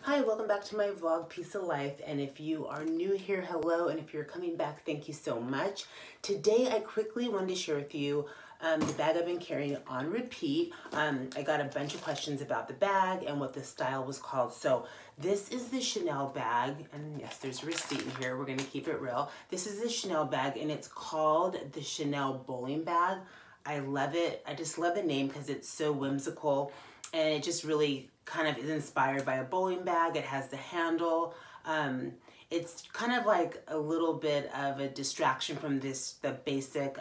Hi, welcome back to my vlog, Piece of Life. And if you are new here, hello. And if you're coming back, thank you so much. Today, I quickly wanted to share with you the bag I've been carrying on repeat. I got a bunch of questions about the bag and what the style was called. So this is the Chanel bag. And yes, there's a receipt in here. We're going to keep it real. This is the Chanel bag and it's called the Chanel bowling bag. I love it. I just love the name because it's so whimsical. And it just really kind of is inspired by a bowling bag. It has the handle. It's kind of like a little bit of a distraction from the basic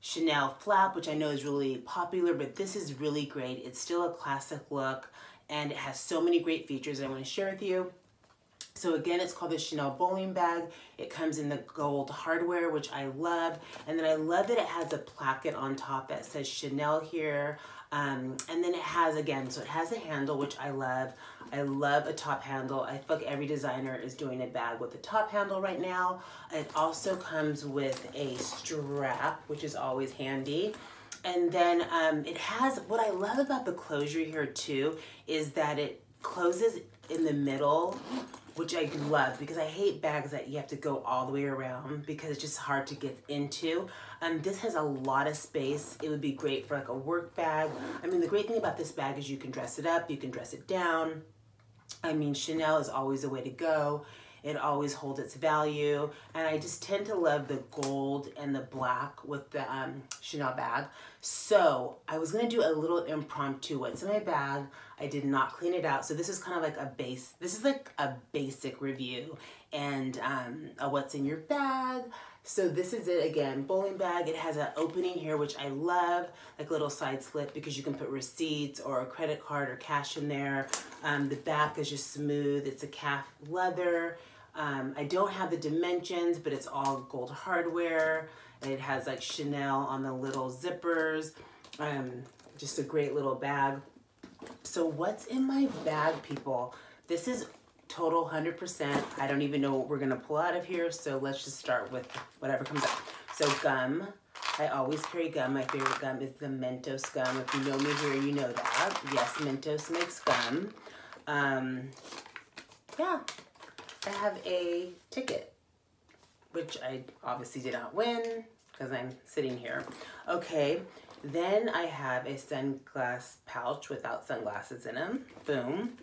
Chanel flap, which I know is really popular, but this is really great. It's still a classic look and it has so many great features I want to share with you. So again, it's called the Chanel bowling bag. It comes in the gold hardware, which I love. And then I love that it has a placket on top that says Chanel here. And then it has, again, so it has a handle, which I love. I love a top handle. I feel like every designer is doing a bag with a top handle right now. It also comes with a strap, which is always handy. And then it has, what I love about the closure here too, is that it closes in the middle, which I love because I hate bags that you have to go all the way around because it's just hard to get into. This has a lot of space. It would be great for like a work bag. I mean, the great thing about this bag is you can dress it up, you can dress it down. I mean, Chanel is always the way to go. It always holds its value. And I just tend to love the gold and the black with the Chanel bag. So I was gonna do a little impromptu what's in my bag. I did not clean it out. So this is kind of like this is like a basic review and a what's in your bag. So this is it again, bowling bag. It has an opening here, which I love, like a little side slip because you can put receipts or a credit card or cash in there. The back is just smooth. It's a calf leather. I don't have the dimensions, but it's all gold hardware. And it has like Chanel on the little zippers. Just a great little bag. So what's in my bag, people? This is total 100%. I don't even know what we're gonna pull out of here. So let's just start with whatever comes out. So gum. I always carry gum. My favorite gum is the Mentos gum. If you know me here, you know that. Yes, Mentos makes gum. Yeah. I have a ticket, which I obviously did not win because I'm sitting here. Okay, then I have a sunglass pouch without sunglasses in them. Boom.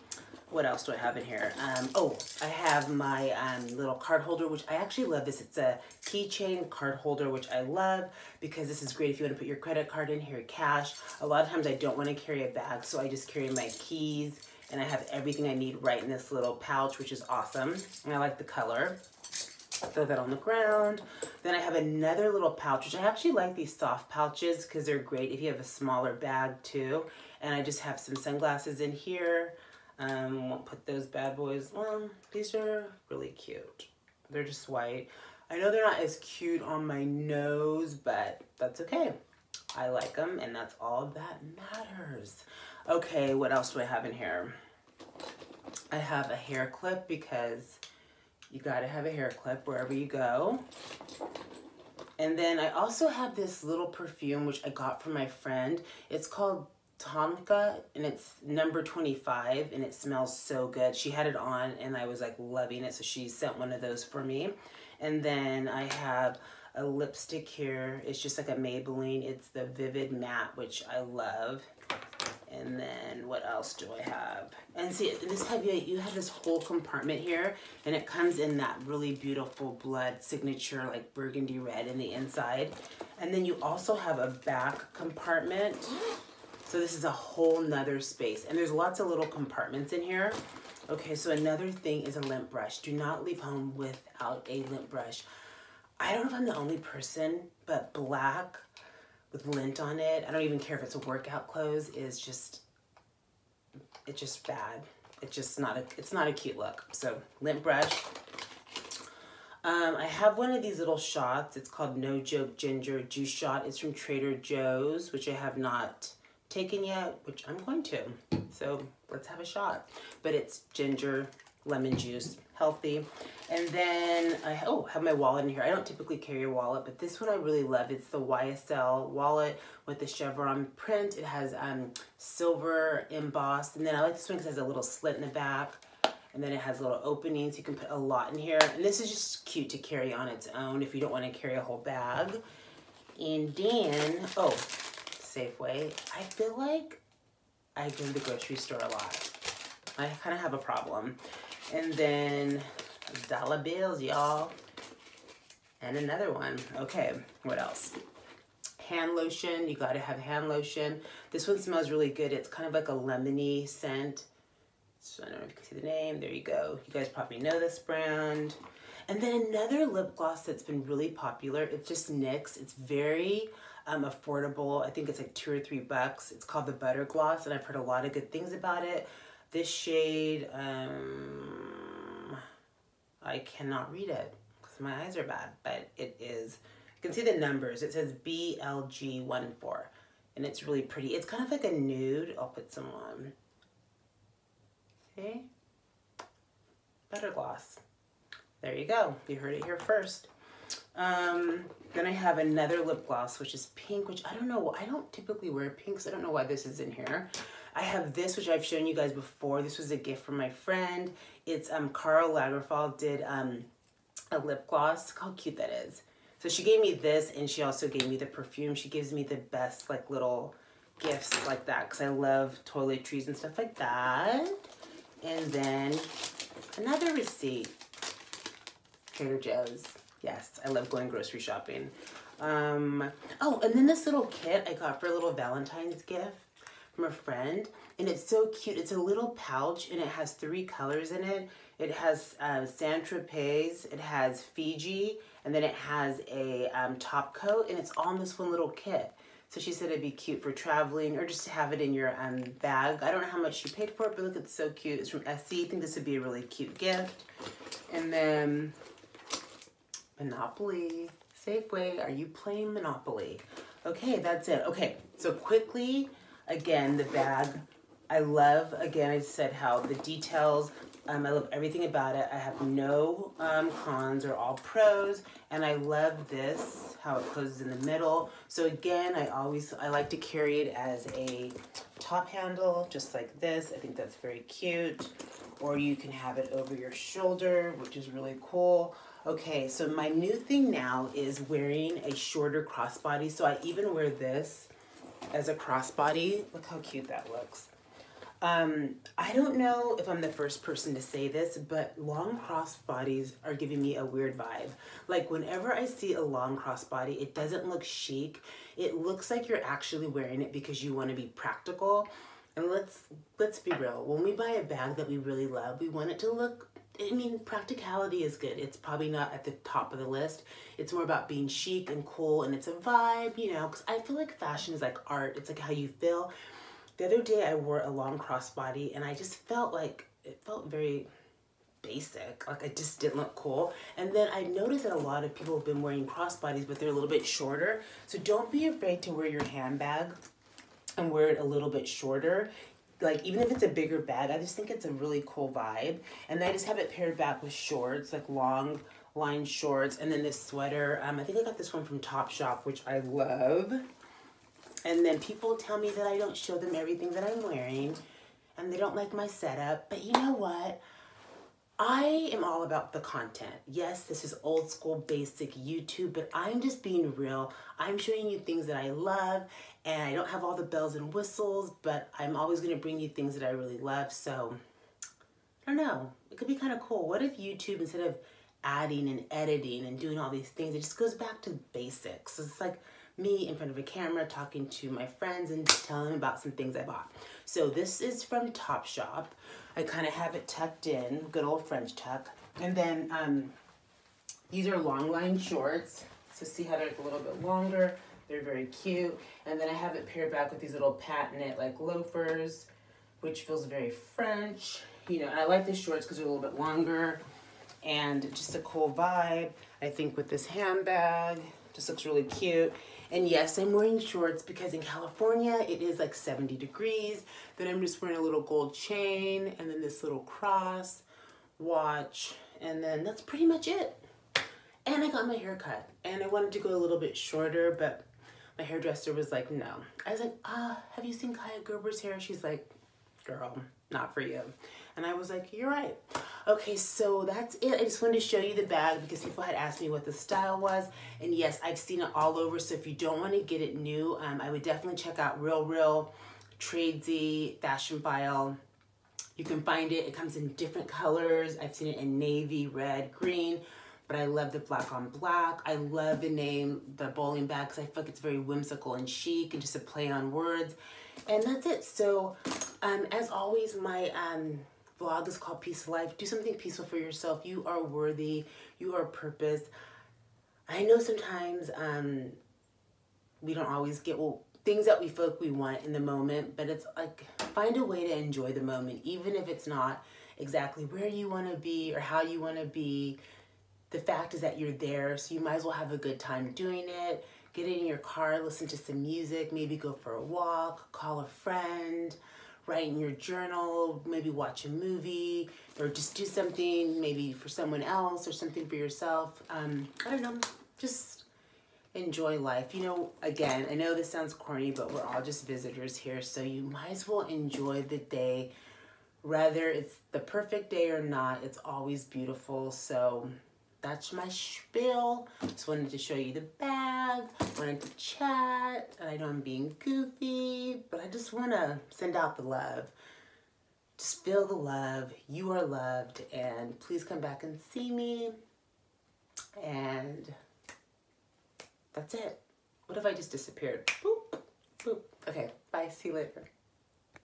What else do I have in here? Oh, I have my little card holder, which I actually love this. It's a keychain card holder, which I love because this is great if you want to put your credit card in here, cash. A lot of times I don't want to carry a bag, so I just carry my keys and I have everything I need right in this little pouch, which is awesome. And I like the color. Throw that on the ground. Then I have another little pouch, which I actually like these soft pouches because they're great if you have a smaller bag too. And I just have some sunglasses in here. Won't put those bad boys on. These are really cute. They're just white. I know they're not as cute on my nose, but that's okay. I like them and that's all that matters. Okay, what else do I have in here? I have a hair clip because you gotta have a hair clip wherever you go. And then I also have this little perfume which I got from my friend. It's called Tonka and it's number 25 and it smells so good. She had it on and I was like loving it, so she sent one of those for me. And then I have a lipstick here. It's just like a Maybelline. It's the Vivid Matte, which I love. And then what else do I have? And see, this have you have this whole compartment here, and it comes in that really beautiful blood signature, like burgundy red in the inside. And then you also have a back compartment. So this is a whole nother space, and there's lots of little compartments in here. Okay, so another thing is a lint brush. Do not leave home without a lint brush. I don't know if I'm the only person, but black with lint on it, I don't even care if it's a workout clothes, is just, it's just bad. It's not a cute look. So lint brush. I have one of these little shots. It's called No Joke Ginger Juice Shot. It's from Trader Joe's, which I have not taken yet, which I'm going to. So let's have a shot. But it's ginger, lemon juice, healthy. And then I have my wallet in here. I don't typically carry a wallet, but this one I really love. It's the YSL wallet with the chevron print. It has silver embossed. And then I like this one because it has a little slit in the back. And then it has little openings. You can put a lot in here. And this is just cute to carry on its own if you don't want to carry a whole bag. And then, oh, Safeway. I feel like I go to the grocery store a lot. I kind of have a problem. And then dollar bills, y'all. And another one. Okay, what else? Hand lotion. You got to have hand lotion. This one smells really good. It's kind of like a lemony scent. So I don't know if you can see the name. There you go. You guys probably know this brand. And then another lip gloss that's been really popular. It's just NYX. It's very affordable. I think it's like $2 or $3. It's called the Butter Gloss, and I've heard a lot of good things about it. This shade, I cannot read it because my eyes are bad, but it is, you can see the numbers. It says BLG14, and it's really pretty. It's kind of like a nude. I'll put some on. See? Butter Gloss. There you go. You heard it here first. Then I have another lip gloss, which is pink, which I don't know. I don't typically wear pink, so I don't know why this is in here. I have this, which I've shown you guys before. This was a gift from my friend. It's Karl Lagerfeld did a lip gloss. Look how cute that is. So she gave me this, and she also gave me the perfume. She gives me the best like little gifts like that because I love toiletries and stuff like that. And then another receipt. Trader Joe's. Yes, I love going grocery shopping. Oh, and then this little kit I got for a little Valentine's gift from a friend. And it's so cute. It's a little pouch, and it has 3 colors in it. It has Saint-Tropez, it has Fiji, and then it has a top coat, and it's all in this one little kit. So she said it'd be cute for traveling or just to have it in your bag. I don't know how much she paid for it, but look, it's so cute. It's from Essie. I think this would be a really cute gift. And then Monopoly. Safeway, are you playing Monopoly? Okay, that's it. Okay, so quickly, again, the bag. I love, again, I said how the details, I love everything about it. I have no cons, or all pros, and I love this, how it closes in the middle. So again, I like to carry it as a top handle, just like this. I think that's very cute. Or you can have it over your shoulder, which is really cool. Okay, so my new thing now is wearing a shorter crossbody. So I even wear this as a crossbody. Look how cute that looks. I don't know if I'm the first person to say this, but long crossbodies are giving me a weird vibe. Like whenever I see a long crossbody, it doesn't look chic. It looks like you're actually wearing it because you want to be practical. And let's be real. When we buy a bag that we really love, we want it to look, I mean, practicality is good. It's probably not at the top of the list. It's more about being chic and cool, and it's a vibe, you know, because I feel like fashion is like art. It's like how you feel. The other day I wore a long crossbody, and I just felt like, it felt very basic. Like it just didn't look cool. And then I noticed that a lot of people have been wearing crossbodies, but they're a little bit shorter. So don't be afraid to wear your handbag and wear it a little bit shorter. Like even if it's a bigger bag, I just think it's a really cool vibe. And I just have it paired back with shorts, like long line shorts, and then this sweater. I think I got this one from Topshop, which I love. And then people tell me that I don't show them everything that I'm wearing, and they don't like my setup. But you know what? I am all about the content. Yes, this is old school basic YouTube, but I'm just being real. I'm showing you things that I love, and I don't have all the bells and whistles, but I'm always going to bring you things that I really love. So I don't know. It could be kind of cool. What if YouTube, instead of adding and editing and doing all these things, it just goes back to basics? It's like me in front of a camera talking to my friends and telling them about some things I bought. So this is from Topshop. I kind of have it tucked in, good old French tuck. And then these are long line shorts. So see how they're a little bit longer. They're very cute. And then I have it paired back with these little patent like loafers, which feels very French. You know, and I like the shorts because they're a little bit longer and just a cool vibe. I think with this handbag, just looks really cute. And yes, I'm wearing shorts because in California, it is like 70 degrees. Then I'm just wearing a little gold chain and then this little cross watch. And then that's pretty much it. And I got my hair cut. And I wanted to go a little bit shorter, but my hairdresser was like, no. I was like, have you seen Kaya Gerber's hair? She's like, girl, not for you. And I was like, you're right. Okay, so that's it. I just wanted to show you the bag because people had asked me what the style was. And yes, I've seen it all over. So if you don't want to get it new, I would definitely check out Real, Trendy, Fashion File. You can find it. It comes in different colors. I've seen it in navy, red, green. But I love the black on black. I love the name, the bowling bag, because I feel like it's very whimsical and chic and just a play on words. And that's it. So as always, my vlog is called Peace of Life. Do something peaceful for yourself. You are worthy. You are purpose. I know sometimes we don't always get things that we feel like we want in the moment, but it's like find a way to enjoy the moment, even if it's not exactly where you want to be or how you want to be. The fact is that you're there, so you might as well have a good time doing it. Get in your car, listen to some music, maybe go for a walk, call a friend, write in your journal, maybe watch a movie, or just do something maybe for someone else or something for yourself. I don't know, just enjoy life. You know, again, I know this sounds corny, but we're all just visitors here, so you might as well enjoy the day. Whether it's the perfect day or not, it's always beautiful. So that's my spiel. Just wanted to show you the bag, wanted to chat. I know I'm being goofy, but I just want to send out the love. Just feel the love. You are loved, and please come back and see me. And that's it. What if I just disappeared? Boop, boop. Okay, bye. See you later.